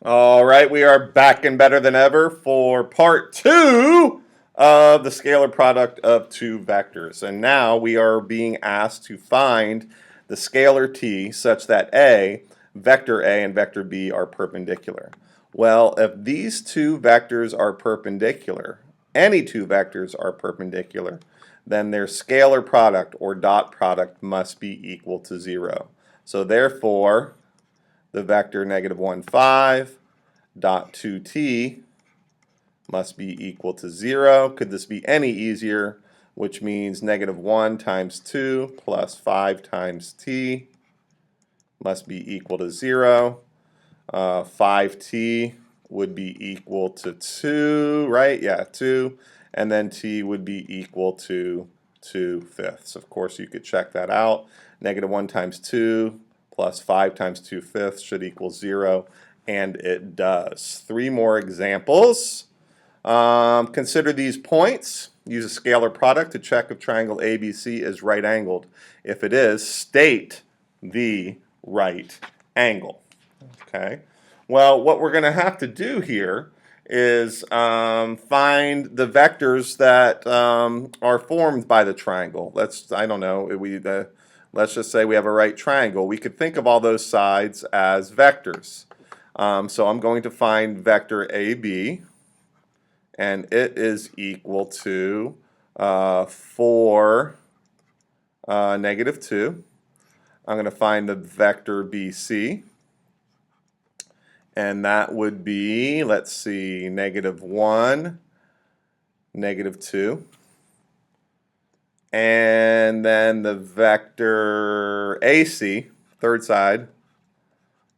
All right, we are back and better than ever for part two of the scalar product of two vectors. And now we are being asked to find the scalar t such that vector A and vector B are perpendicular. Well, if these two vectors are perpendicular, any two vectors are perpendicular, then their scalar product or dot product must be equal to 0. So therefore, the vector -1, 5 dot 2t must be equal to 0. Could this be any easier? Which means -1 times 2 plus 5 times t must be equal to 0. 5t would be equal to 2, right? Yeah, 2. And then t would be equal to 2/5. Of course, you could check that out. -1 times 2 plus 5 times 2/5 should equal 0, and it does. 3 more examples. Consider these points. Use a scalar product to check if triangle ABC is right angled. If it is, state the right angle. Okay. Well, what we're going to have to do here is find the vectors that are formed by the triangle. I don't know, let's just say we have a right triangle. We could think of all those sides as vectors. So I'm going to find vector AB, and it is equal to 4, -2. I'm going to find the vector BC, and that would be, let's see, -1, -2. And then the vector AC, third side,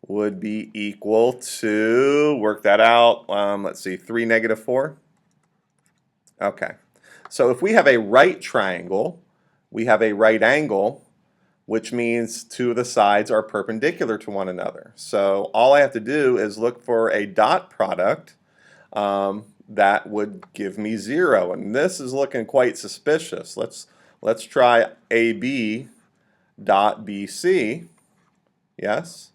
would be equal to, work that out, let's see, 3, -4. Okay. So if we have a right triangle, we have a right angle, which means two of the sides are perpendicular to one another. So all I have to do is look for a dot product that would give me 0. And this is looking quite suspicious. Let's try AB dot BC. Yes.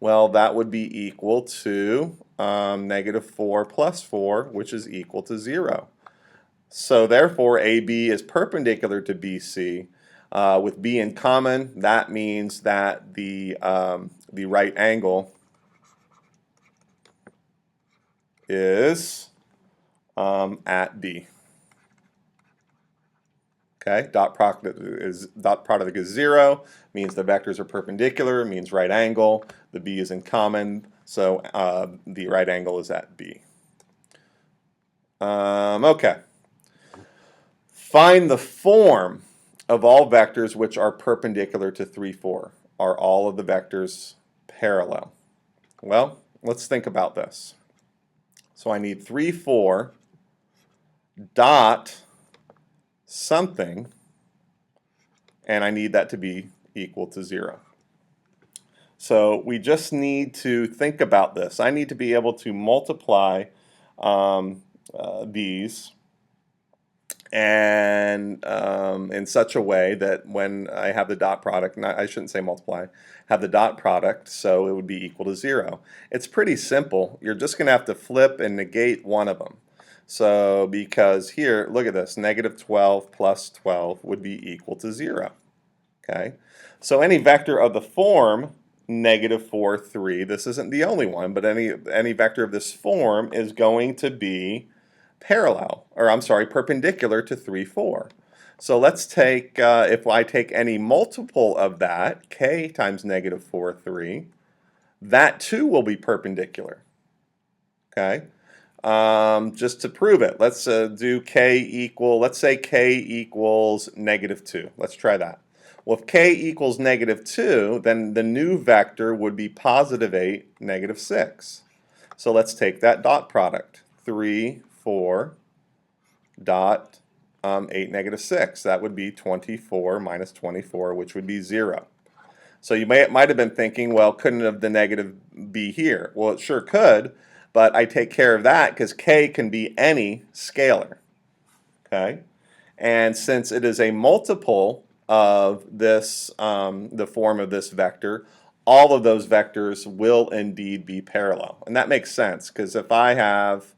Well, that would be equal to -4 plus 4, which is equal to 0. So therefore, AB is perpendicular to BC. With B in common, that means that the right angle is at B. Okay, dot product is 0, means the vectors are perpendicular, means right angle. The B is in common, so the right angle is at B. Okay. Find the form of all vectors which are perpendicular to 3, 4. Are all of the vectors parallel? Well, let's think about this. So I need 3, 4 dot something, and I need that to be equal to 0. So we just need to think about this. I need to be able to multiply these and in such a way that when I have the dot product, I shouldn't say multiply, have the dot product, so it would be equal to 0. It's pretty simple. You're just going to have to flip and negate one of them. So because here, look at this, -12 plus 12 would be equal to 0. Okay, so any vector of the form -4, 3, this isn't the only one, but any vector of this form is going to be parallel, or I'm sorry, perpendicular to 3, 4. So let's take, if I take any multiple of that, k times -4, 3, that too will be perpendicular. Okay, just to prove it, let's do let's say k equals -2. Let's try that. Well, if k equals -2, then the new vector would be +8, -6. So let's take that dot product. 3, 4 dot 8, -6. That would be 24 minus 24, which would be 0. So you might have been thinking, well, couldn't have the negative be here? Well, it sure could, but I take care of that because k can be any scalar. Okay, and since it is a multiple of this, the form of this vector, all of those vectors will indeed be parallel. And that makes sense because if I have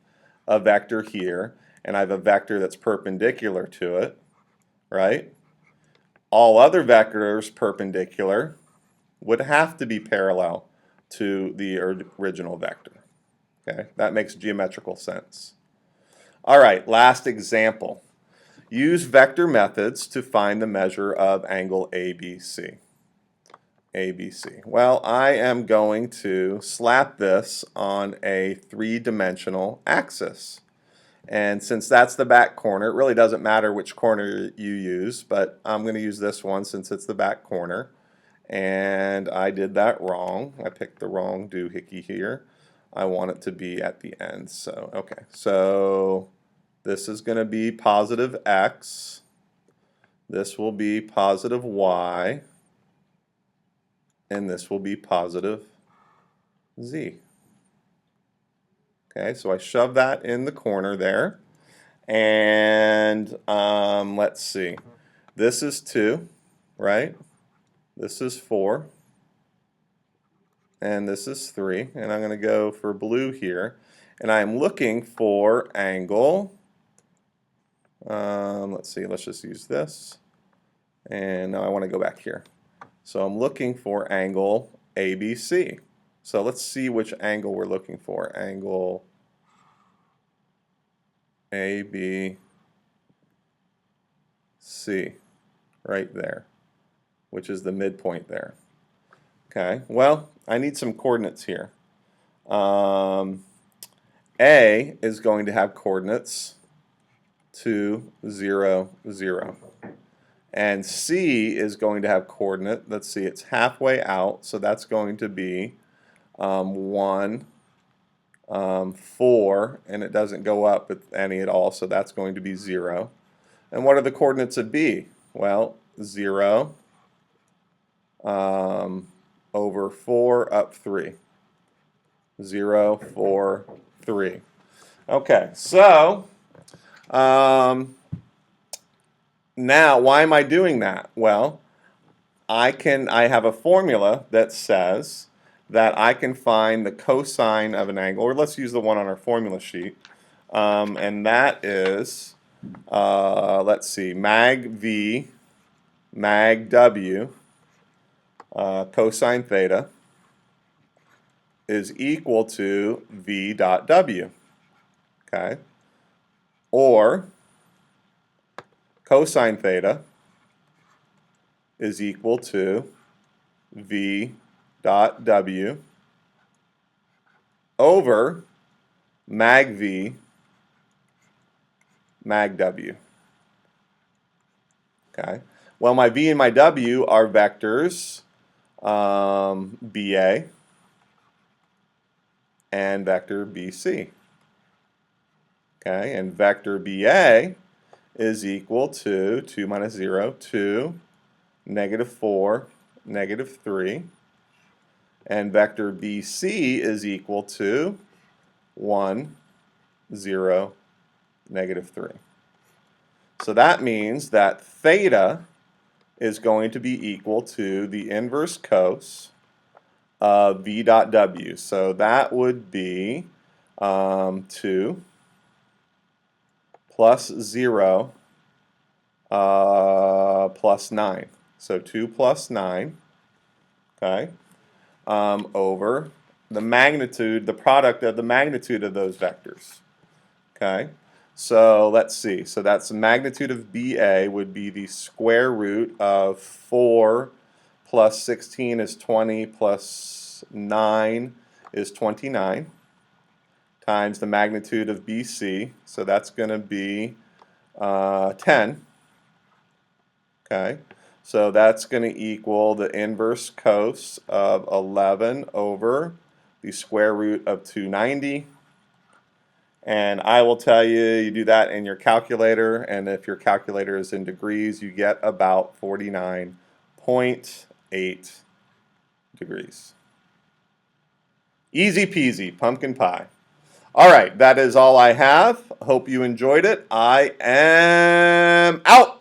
a vector here and I have a vector that's perpendicular to it, right? All other vectors perpendicular would have to be parallel to the original vector. Okay, that makes geometrical sense. All right, last example. Use vector methods to find the measure of angle ABC. ABC. Well, I am going to slap this on a three-dimensional axis. And since that's the back corner, it really doesn't matter which corner you use, but I'm going to use this one since it's the back corner. And I did that wrong. I picked the wrong doohickey here. I want it to be at the end. So, okay. So this is going to be positive x. This will be positive y. And this will be positive z. Okay, so I shove that in the corner there. And let's see. This is 2, right? This is 4. And this is 3. And I'm going to go for blue here. And I'm looking for angle. Let's see, let's just use this. And now I want to go back here. So I'm looking for angle ABC. So let's see which angle we're looking for. Angle ABC, right there, which is the midpoint there. Okay, well, I need some coordinates here. A is going to have coordinates 2, 0, 0. And C is going to have coordinate, let's see, it's halfway out, so that's going to be 1, 4, and it doesn't go up with any at all, so that's going to be 0. And what are the coordinates of B? Well, 0 over 4 up 3. 0, 4, 3. Okay, so now, why am I doing that? Well, I have a formula that says that I can find the cosine of an angle, or let's use the one on our formula sheet, and that is, let's see, mag V, mag W, cosine theta is equal to V dot W, okay? Or cosine theta is equal to V dot W over mag V mag W. Okay. Well, my V and my W are vectors BA and vector BC. Okay, and vector BA is equal to 2 minus 0, 2, negative 4, negative 3. And vector BC is equal to 1, 0, negative 3. So that means that theta is going to be equal to the inverse cos of V dot W. So that would be 2 plus 0 plus 9. So 2 plus 9, okay, over the magnitude, the product of the magnitude of those vectors. Okay, so let's see. So that's the magnitude of BA would be the square root of 4 plus 16 is 20 plus 9 is 29 times the magnitude of BC. So that's going to be 10. Okay, so that's going to equal the inverse cos of 11 over the square root of 290. And I will tell you, you do that in your calculator, and if your calculator is in degrees, you get about 49.8 degrees. Easy peasy, pumpkin pie. All right, that is all I have. Hope you enjoyed it. I am out.